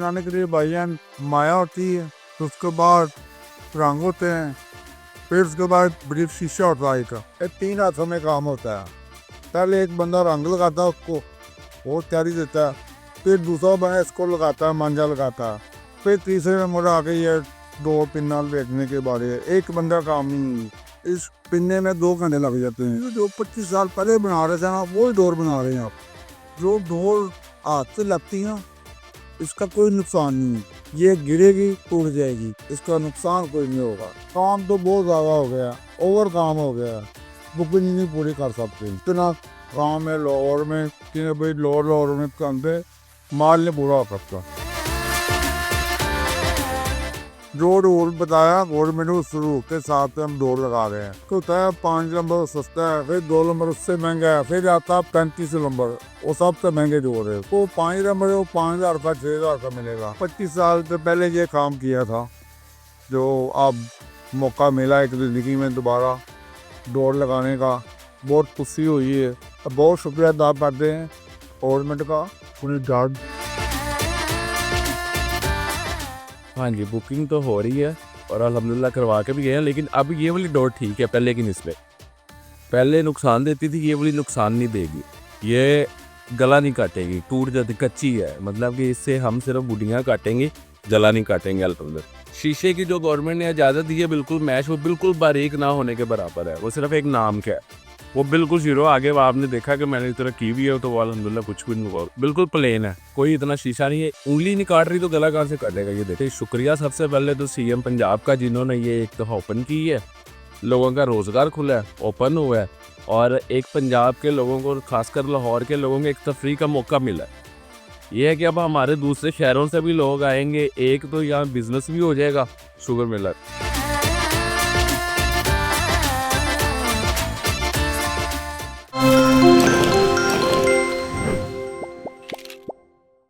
बनाने के लिए भाईजान माया होती है, तो उसके बाद रंग होते हैं, फिर उसके बाद ब्रीफ शीशा होता है। ये 3 हाथों में काम होता है। पहले एक बंदा रंग लगाता है, उसको वो तैयारी देता है, फिर दूसरा बंदा इसको लगाता है, मांझा लगाता है, फिर तीसरे नंबर आके ये 2 पिन्ना देखने के बाद एक बंदा काम नहीं। इस पिन्ने में 2 घंटे लग जाते हैं। जो 25 साल पहले बना रहे थे ना, वो ही डोर बना रहे हैं आप। जो डोर हाथ से लगती है, इसका कोई नुकसान नहीं है। ये गिरेगी टूट जाएगी, इसका नुकसान कोई नहीं होगा। काम तो बहुत ज़्यादा हो गया, ओवर काम हो गया, बुकिंग नहीं पूरी कर सकते। इतना काम है लाहौर में कि भाई लाहौर में काम पे माल नहीं पूरा हो सकता। जो डोर बताया गवर्नमेंट उस रूल के साथ हम डोर लगा रहे हैं। तो होता है 5 नंबर सस्ता है, फिर 2 नंबर उससे महंगा है, फिर आता है 35 नंबर, वो सबसे महंगे डोर है। वो 5 नंबर है, वो 5,000 का 6,000 का मिलेगा। 25 साल से पहले ये काम किया था, जो अब मौका मिला एक ज़िंदगी में दोबारा डोर लगाने का, बहुत खुशी हुई है। बहुत शुक्रिया अदा करते हैं गवर्नमेंट का, उन्हें जान। हाँ जी, बुकिंग तो हो रही है और अल्हम्दुलिल्लाह करवा के भी गए हैं, लेकिन अब ये वाली डोर ठीक है पहले की निस्बत। पहले नुकसान देती थी, ये वाली नुकसान नहीं देगी। ये गला नहीं काटेगी, टूट जाती, कच्ची है, मतलब कि इससे हम सिर्फ बुडियाँ काटेंगे, गला नहीं काटेंगे अल्हम्दुलिल्लाह। शीशे की जो गवर्नमेंट ने इजाज़त दी है बिल्कुल मैश, वो बिल्कुल बारीक ना होने के बराबर है, वो सिर्फ एक नाम का है, वो बिल्कुल जीरो। आगे आपने देखा कि मैंने इस तरह की भी है, तो वो अल्हम्दुलिल्लाह कुछ भी नहीं हुआ, बिल्कुल प्लेन है, कोई इतना शीशा नहीं है। उंगली नहीं काट रही तो गला कहाँ से काटेगा। ये देखिए, शुक्रिया सबसे पहले तो सीएम पंजाब का, जिन्होंने ये एक तो ओपन की है, लोगों का रोज़गार खुला है, ओपन हुआ है, और एक पंजाब के लोगों को, खासकर लाहौर के लोगों को एक तफरी का मौका मिला है। ये है कि अब हमारे दूसरे शहरों से भी लोग आएंगे, एक तो यहाँ बिजनेस भी हो जाएगा शुगर मिलर।